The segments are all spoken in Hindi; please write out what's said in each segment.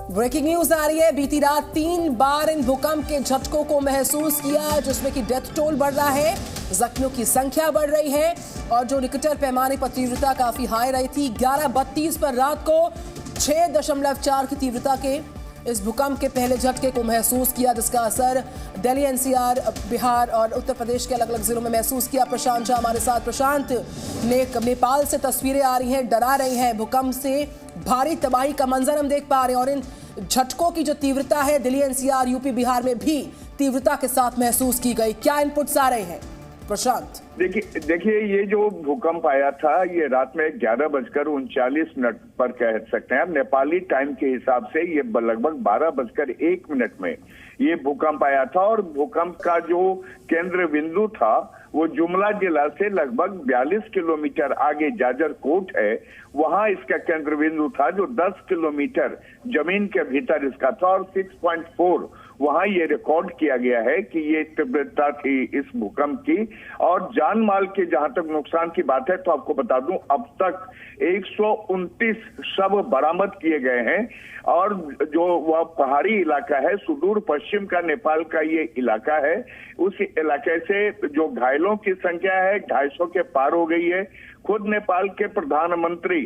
ब्रेकिंग न्यूज आ रही है। बीती रात 3 बार इन भूकंप के झटकों को महसूस किया, जिसमें कि डेथ टोल बढ़ रहा है, जख्मियों की संख्या बढ़ रही है और जो रिक्टर पैमाने पर तीव्रता काफी हाई रही थी। 11:32 पर रात को 6.4 की तीव्रता के इस भूकंप के पहले झटके को महसूस किया, जिसका असर दिल्ली, एनसीआर, बिहार और उत्तर प्रदेश के अलग अलग जिलों में महसूस किया। प्रशांत झा हमारे साथ। प्रशांत, नेपाल से तस्वीरें आ रही हैं, डरा रही हैं। भूकंप से भारी तबाही का मंजर हम देख पा रहे हैं और इन झटकों की जो तीव्रता है दिल्ली, एनसीआर, यूपी, बिहार में भी तीव्रता के साथ महसूस की गई। क्या इनपुट्स आ रहे हैं प्रशांत? देखिए ये जो भूकंप आया था ये रात में 11:39 पर कह सकते हैं। नेपाली टाइम के हिसाब से ये लगभग 12:01 में ये भूकंप आया था और भूकंप का जो केंद्र बिंदु था वो जुमला जिला से लगभग 42 किलोमीटर आगे जाजरकोट है, वहां इसका केंद्र बिंदु था जो 10 किलोमीटर जमीन के भीतर इसका था और 6.4 वहां ये रिकॉर्ड किया गया है कि ये तीव्रता थी इस भूकंप की। और जान माल के जहां तक नुकसान की बात है तो आपको बता दूं अब तक 129 शव बरामद किए गए हैं और जो वह पहाड़ी इलाका है, सुदूर पश्चिम का नेपाल का ये इलाका है, उस इलाके से जो घायलों की संख्या है 250 के पार हो गई है। खुद नेपाल के प्रधानमंत्री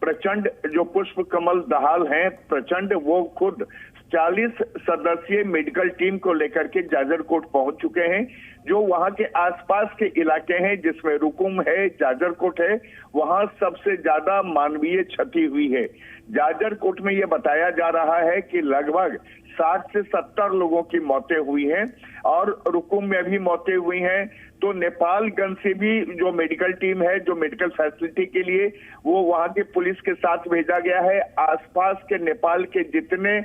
प्रचंड जो पुष्प कमल दहाल हैं प्रचंड, वो खुद 40 सदस्यीय मेडिकल टीम को लेकर के जाजरकोट पहुंच चुके हैं। जो वहां के आसपास के इलाके हैं जिसमें रुकुम है, जाजरकोट है, वहां सबसे ज्यादा मानवीय क्षति हुई है। जाजरकोट में यह बताया जा रहा है कि लगभग 60 से 70 लोगों की मौतें हुई हैं और रुकुम में भी मौतें हुई हैं। तो नेपालगंज से भी जो मेडिकल टीम है, जो मेडिकल फैसिलिटी के लिए वो वहां की पुलिस के साथ भेजा गया है। आसपास के नेपाल के जितने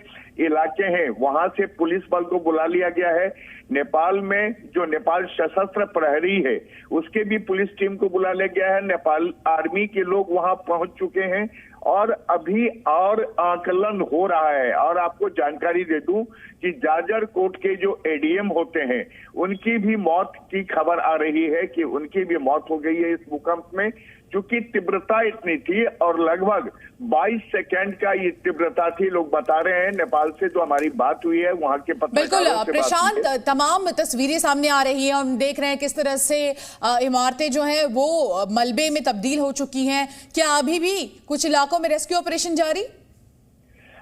इलाके हैं वहां से पुलिस बल को बुला लिया गया है। नेपाल में जो नेपाल सशस्त्र प्रहरी है उसके भी पुलिस टीम को बुला लिया गया है। नेपाल आर्मी के लोग वहां पहुंच चुके हैं और अभी और आकलन हो रहा है। और आपको जानकारी दे दूं कि जाजरकोट के जो एडीएम होते हैं उनकी भी मौत की खबर आ रही है कि उनकी भी मौत हो गई है इस भूकंप में, क्योंकि तीव्रता इतनी थी और लगभग 22 सेकंड का ये तीव्रता थी। लोग बता रहे हैं नेपाल से जो हमारी बात हुई है वहां के पत्रकारों से। बिल्कुल प्रशांत, तमाम तस्वीरें सामने आ रही हैं, हम देख रहे हैं किस तरह से इमारतें जो हैं वो मलबे में तब्दील हो चुकी हैं। क्या अभी भी कुछ इलाकों में रेस्क्यू ऑपरेशन जारी?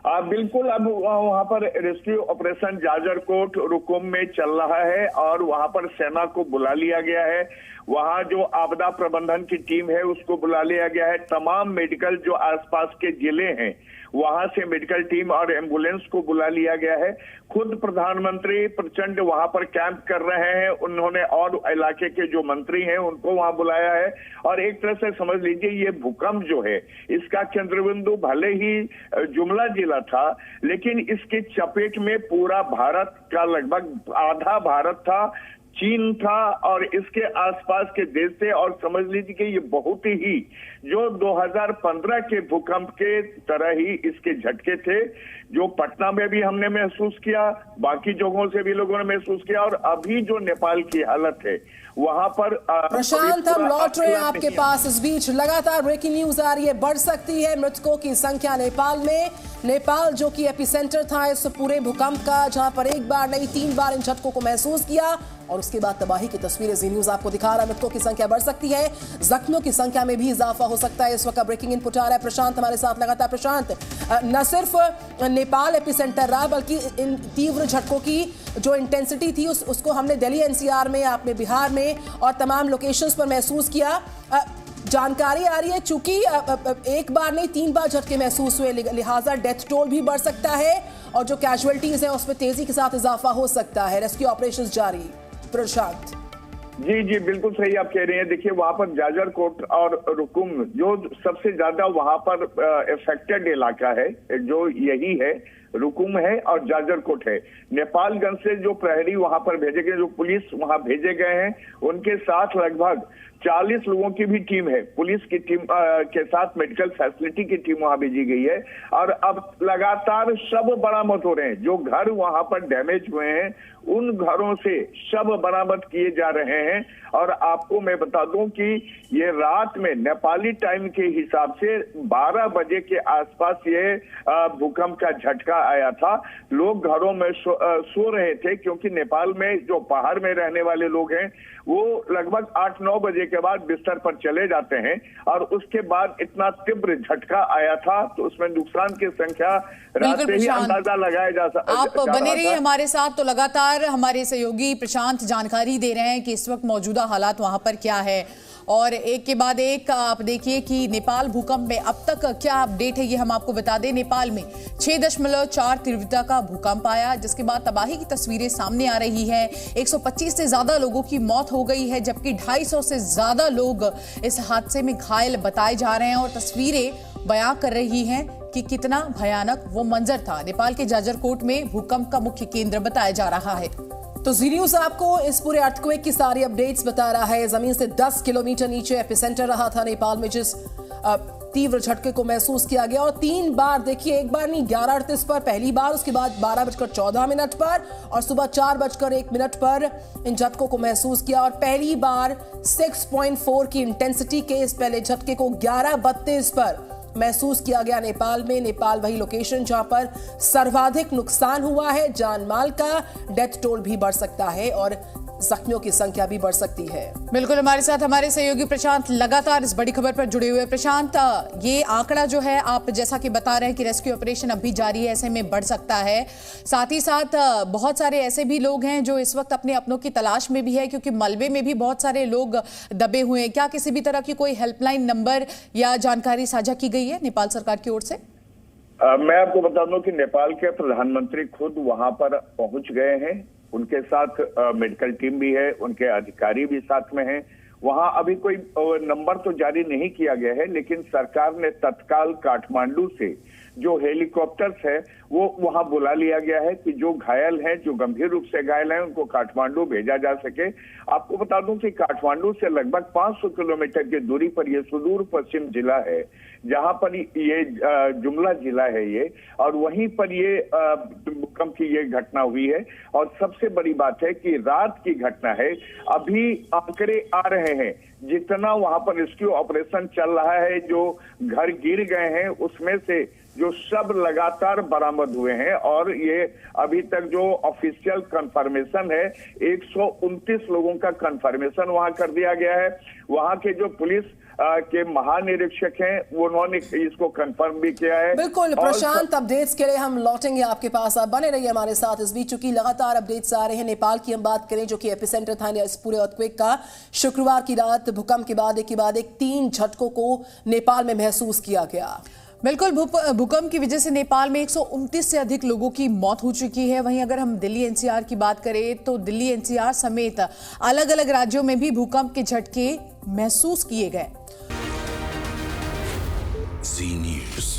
बिल्कुल, अब वहां पर रेस्क्यू ऑपरेशन जाजरकोट रुकुम में चल रहा है और वहां पर सेना को बुला लिया गया है। वहां जो आपदा प्रबंधन की टीम है उसको बुला लिया गया है। तमाम मेडिकल जो आसपास के जिले हैं वहां से मेडिकल टीम और एम्बुलेंस को बुला लिया गया है। खुद प्रधानमंत्री प्रचंड वहां पर कैंप कर रहे हैं, उन्होंने और इलाके के जो मंत्री हैं उनको वहां बुलाया है। और एक तरह से समझ लीजिए ये भूकंप जो है इसका केंद्रबिंदु भले ही जुमला जिला था, लेकिन इसके चपेट में पूरा भारत का लगभग आधा भारत था, चीन था और इसके आसपास के देश थे। और समझ लीजिए कि ये बहुत ही जो 2015 के भूकंप के तरह ही इसके झटके थे, जो पटना में भी हमने महसूस किया, बाकी जगहों से भी लोगों ने महसूस किया। और अभी जो नेपाल की हालत है वहां पर प्रशांत, हम लौट रहे हैं आपके पास। इस बीच लगातार ब्रेकिंग न्यूज आ रही है, बढ़ सकती है मृतकों की संख्या नेपाल में। नेपाल जो कि एपिसेंटर था इस पूरे भूकंप का, जहां पर एक बार नहीं 3 बार इन झटकों को महसूस किया और उसके बाद तबाही की तस्वीरें जी न्यूज आपको दिखा रहा है। मृतकों की संख्या बढ़ सकती है, जख्मियों की संख्या में भी इजाफा हो सकता है। इस वक्त ब्रेकिंग इनपुट आ रहा है। प्रशांत हमारे साथ लगातार। प्रशांत, न सिर्फ नेपाल एपिसेंटर रहा बल्कि इन तीव्र झटकों की जो इंटेंसिटी थी उसको हमने दिल्ली, एनसीआर में, आपने बिहार में और तमाम लोकेशंस पर महसूस किया। जानकारी आ रही है चूंकि एक बार नहीं 3 बार झटके महसूस हुए, लिहाजा डेथ टोल भी बढ़ सकता है और जो कैजुअलिटीज हैं उसमें तेजी के साथ इजाफा हो सकता है। रेस्क्यू ऑपरेशंस जारी। प्रशांत जी बिल्कुल सही आप कह रहे हैं। देखिए वहां पर जाजरकोट और रुकुम जो सबसे ज्यादा वहां पर इफेक्टेड इलाका है जो यही है, रुकुम है और जाजरकोट है। नेपालगंज से जो प्रहरी वहां पर भेजे गए, जो पुलिस वहां भेजे गए हैं, उनके साथ लगभग 40 लोगों की भी टीम है, पुलिस की टीम के साथ मेडिकल फैसिलिटी की टीम वहां भेजी गई है। और अब लगातार शव बरामद हो रहे हैं। जो घर वहां पर डैमेज हुए हैं उन घरों से शव बरामद किए जा रहे हैं। और आपको मैं बता दूं कि ये रात में नेपाली टाइम के हिसाब से 12 बजे के आसपास ये भूकंप का झटका आया था। लोग घरों में सो रहे थे, क्योंकि नेपाल में जो पहाड़ में रहने वाले लोग हैं वो लगभग 8-9 बजे के बाद बिस्तर पर चले जाते हैं। और उसके बाद इतना तीव्र झटका आया था, तो उसमें नुकसान की संख्या रात से ही अंदाजा लगाया जा सकता। आप बने रहिए हमारे साथ, तो लगातार हमारे सहयोगी प्रशांत जानकारी दे रहे हैं कि इस वक्त मौजूदा हालात वहां पर क्या है। और एक के बाद एक आप देखिए कि नेपाल भूकंप में अब तक क्या अपडेट है, ये हम आपको बता दें। नेपाल में 6.4 तीव्रता का भूकंप आया, जिसके बाद तबाही की तस्वीरें सामने आ रही हैं। 125 से ज्यादा लोगों की मौत हो गई है, जबकि 250 से ज्यादा लोग इस हादसे में घायल बताए जा रहे हैं। और तस्वीरें बयां कर रही हैं कि कितना भयानक वो मंजर था। नेपाल के जाजरकोट में भूकंप का मुख्य केंद्र बताया जा रहा है। तो जी न्यूज आपको इस पूरे अर्थक्वेक की सारी अपडेट्स बता रहा है। जमीन से 10 किलोमीटर नीचे एपिसेंटर रहा था नेपाल में, जिस तीव्र झटके को महसूस किया गया। और 3 बार देखिए, एक बार नहीं, 11:38 पर पहली बार, उसके बाद 12:14 पर और सुबह 4:01 पर इन झटकों को महसूस किया। और पहली बार 6.4 की इंटेंसिटी के इस पहले झटके को 11:32 पर महसूस किया गया नेपाल में। नेपाल वही लोकेशन जहां पर सर्वाधिक नुकसान हुआ है। जान माल का डेथ टोल भी बढ़ सकता है और जख्मियों की संख्या भी बढ़ सकती है। बिल्कुल, हमारे साथ हमारे सहयोगी प्रशांत लगातार इस बड़ी खबर पर जुड़े हुए। प्रशांत, ये आंकड़ा जो है आप जैसा कि बता रहे हैं कि रेस्क्यू ऑपरेशन अभी जारी है, ऐसे में बढ़ सकता है। साथ ही साथ बहुत सारे ऐसे भी लोग हैं जो इस वक्त अपने अपनों की तलाश में भी है, क्योंकि मलबे में भी बहुत सारे लोग दबे हुए हैं। क्या किसी भी तरह की कोई हेल्पलाइन नंबर या जानकारी साझा की गई है नेपाल सरकार की ओर से? मैं आपको बता दूं कि नेपाल के प्रधानमंत्री खुद वहां पर पहुंच गए हैं। उनके साथ मेडिकल टीम भी है, उनके अधिकारी भी साथ में हैं। वहां अभी कोई नंबर तो जारी नहीं किया गया है, लेकिन सरकार ने तत्काल काठमांडू से जो हेलीकॉप्टर्स है वो वहां बुला लिया गया है कि जो घायल हैं, जो गंभीर रूप से घायल हैं, उनको काठमांडू भेजा जा सके। आपको बता दूं कि काठमांडू से लगभग 500 किलोमीटर की दूरी पर यह सुदूर पश्चिम जिला है, जहां पर ये जुमला जिला है ये, और वहीं पर ये भूकंप की ये घटना हुई है। और सबसे बड़ी बात है कि रात की घटना है। अभी आंकड़े आ रहे हैं, जितना वहां पर रेस्क्यू ऑपरेशन चल रहा है, जो घर गिर गए हैं उसमें से जो शव लगातार बरामद हुए हैं। और ये अभी तक जो ऑफिशियल कंफर्मेशन है, 129 लोगों का कंफर्मेशन वहां कर दिया गया है। वहां के जो पुलिस के महानिरीक्षक हैं उन्होंने इसको कंफर्म भी किया है। बिल्कुल प्रशांत, अपडेट्स के लिए हम लौटेंगे आपके पास, आप बने रहिए हमारे साथ। इस बीच चूंकि लगातार अपडेट्स आ रहे हैं, नेपाल की हम बात करें जो कि एपिसेंटर था इस पूरे अर्थक्वेक का। शुक्रवार की रात भूकंप के बाद एक 3 झटकों को नेपाल में महसूस किया गया। बिल्कुल, भूकंप की वजह से नेपाल में 129 से अधिक लोगों की मौत हो चुकी है। वहीं अगर हम दिल्ली एनसीआर की बात करें तो दिल्ली एनसीआर समेत अलग अलग राज्यों में भी भूकंप के झटके महसूस किए गए। जी न्यूज़।